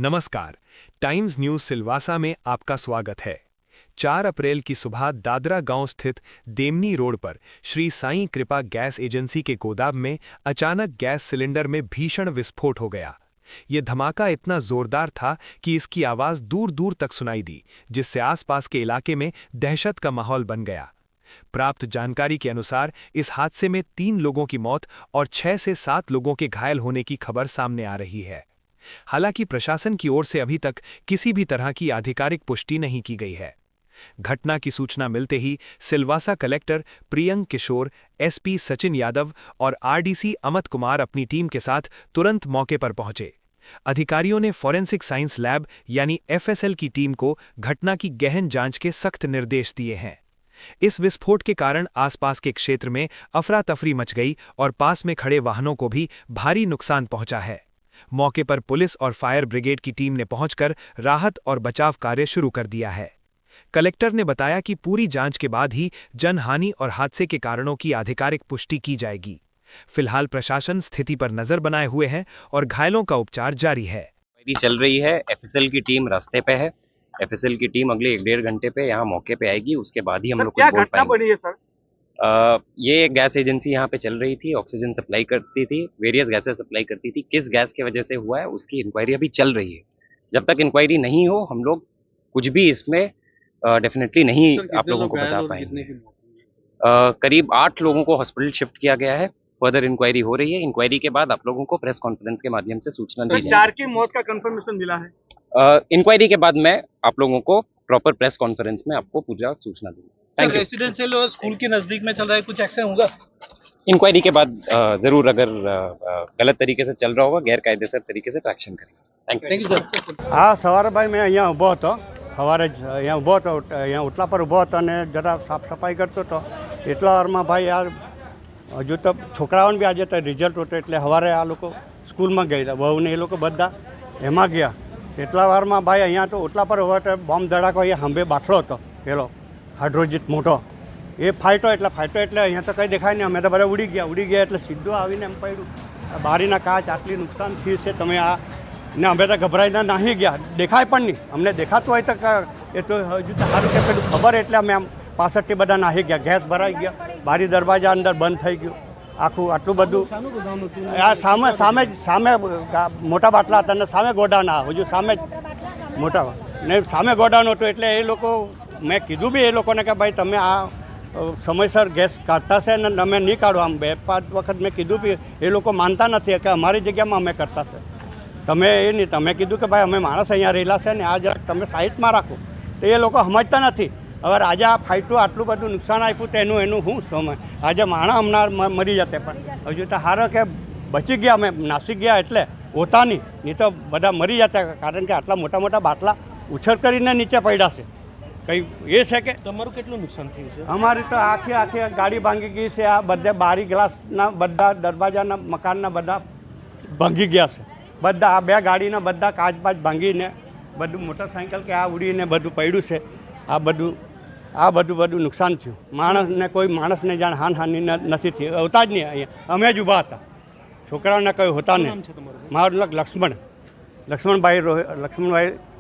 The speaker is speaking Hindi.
नमस्कार। टाइम्स न्यूज सिलवासा में आपका स्वागत है। 4 अप्रैल की सुबह दादरा गांव स्थित देमनी रोड पर श्री साईं कृपा गैस एजेंसी के गोदाम में अचानक गैस सिलेंडर में भीषण विस्फोट हो गया। ये धमाका इतना जोरदार था कि इसकी आवाज दूर दूर तक सुनाई दी, जिससे आसपास के इलाके में दहशत का माहौल बन गया। प्राप्त जानकारी के अनुसार इस हादसे में 3 लोगों की मौत और 6 से 7 लोगों के घायल होने की खबर सामने आ रही है। हालांकि प्रशासन की ओर से अभी तक किसी भी तरह की आधिकारिक पुष्टि नहीं की गई है। घटना की सूचना मिलते ही सिलवासा कलेक्टर प्रियंक किशोर, एसपी सचिन यादव और आरडीसी अमित कुमार अपनी टीम के साथ तुरंत मौके पर पहुंचे। अधिकारियों ने फॉरेंसिक साइंस लैब यानी एफएसएल की टीम को घटना की गहन जांच के सख्त निर्देश दिए हैं। इस विस्फोट के कारण आसपास के क्षेत्र में अफरा तफरी मच गई और पास में खड़े वाहनों को भी भारी नुकसान पहुंचा है। मौके पर पुलिस और फायर ब्रिगेड की टीम ने पहुंचकर राहत और बचाव कार्य शुरू कर दिया है। कलेक्टर ने बताया कि पूरी जांच के बाद ही जनहानि और हादसे के कारणों की आधिकारिक पुष्टि की जाएगी। फिलहाल प्रशासन स्थिति पर नजर बनाए हुए है और घायलों का उपचार जारी है। चल रही है। एफएसएल की टीम रास्ते पे है। एफएसएल की टीम अगले 1-1.5 घंटे पे यहाँ मौके पे आएगी। उसके बाद ही हम लोग कुछ बोल पाएंगे। बनी है सर? ये गैस एजेंसी यहाँ पे चल रही थी, ऑक्सीजन सप्लाई करती थी, वेरियस गैसेस सप्लाई करती थी। किस गैस की वजह से हुआ है उसकी इंक्वायरी अभी चल रही है। जब तक इंक्वायरी नहीं हो हम लोग कुछ भी इसमें डेफिनेटली नहीं आप लोगों को बता पाएंगे। करीब 8 लोगों को हॉस्पिटल शिफ्ट किया गया है। फर्दर इंक्वायरी हो रही है। इंक्वायरी के बाद आप लोगों को प्रेस कॉन्फ्रेंस के माध्यम से सूचना दी जाएगी। 4 की मौत का कंफर्मेशन मिला है। इंक्वायरी के बाद मैं आप लोगों को प्रॉपर प्रेस कॉन्फ्रेंस में आपको पूरा सूचना दूंगा। Thank you. रेसिडेंशियल और स्कूल के नजदीक में चल रहा है, कुछ एक्शन होगा? इंक्वायरी के बाद जरूर, अगर गलत तरीके से चल रहा होगा, गैर कायदेसर तरीके से तो एक्शन करेंगे। Thank you sir. हाँ, सवारे भाई मैं અહીંયા ઊભો હતો, સવારે જ અહીંયા ઊભો હતો, અહીંયા ઓટલા પર ઊભો હતો અને જરા સાફ સફાઈ કરતો હતો। એટલા વારમાં ભાઈ આ હજુ તો છોકરાઓને બી આજે તો રિઝલ્ટ હતો એટલે સવારે આ લોકો સ્કૂલમાં ગયેલા, વહુને એ લોકો બધા એમાં ગયા। એટલા વારમાં ભાઈ અહીંયા તો ઓટલા પર હવે તો બોમ્બ ધડાકો અહીંયા સાંભે બાટલો હતો પેલો હાઇડ્રોજિત મોટો, એ ફાટ્યો એટલે અહીંયા તો કંઈ દેખાય નહીં। અમે તો બધા ઉડી ગયા એટલે સીધું આવીને એમ પડ્યું। બારીના કાચ આટલી નુકસાન થયું છે, તમે આ ને અમે તો ગભરાઈને નાહી ગયા, દેખાય પણ નહીં। અમને દેખાતું હોય તો એ તો હજુ તો સારું કે પેલું ખબર એટલે અમે આમ પાછળથી બધા નાહી ગયા। ગેસ ભરાઈ ગયા, બારી દરવાજા અંદર બંધ થઈ ગયું આખું। આટલું બધું આ સામે મોટા બાટલા હતા ને સામે ગોડાઉન, હજુ સામે જ મોટા ને સામે ગોડાઉન હતું એટલે એ લોકો મેં કીધું બી એ લોકોને કે ભાઈ તમે આ સમયસર ગેસ કાઢતા છે ને અમે નહીં કાઢો। આમ 2-5 વખત મેં કીધું બી એ લોકો માનતા નથી કે અમારી જગ્યામાં અમે કરતા છે, તમે એ નહીં। તમે કીધું કે ભાઈ અમે માણસ અહીંયા રહેલા છે ને આ જરાક તમે સાઈડમાં રાખો, તો એ લોકો સમજતા નથી। હવે આજે આ ફાઇટું આટલું બધું નુકસાન આપ્યું તો એનું શું સમય? આજે માણસ હમણાં મરી જતે, પણ હજુ તો સારો કે બચી ગયા, અમે નાસી ગયા એટલે હોતા નહીં તો બધા મરી જતા, કારણ કે આટલા મોટા મોટા બાટલા ઉછળ કરીને નીચે પડ્યા છે। કંઈ એ છે કે તમારું કેટલું નુકસાન થયું છે? અમારી તો આખી ગાડી ભાંગી ગઈ છે। આ બધે બારી ગ્લાસના બધા દરવાજાના મકાનના બધા ભાંગી ગયા છે। બધા આ 2 ગાડીના બધા કાચ બાચ ભાંગીને બધું મોટરસાઇકલ કે આ ઉડીને બધું પડ્યું છે। આ બધું નુકસાન થયું। માણસને કોઈ માણસને જાણ હાનિ નથી થઈ, હોતા જ નહીં। અહીંયા અમે જ ઊભા હતા, છોકરાઓને કંઈ હોતા નહીં। મારું નામ લક્ષ્મણભાઈ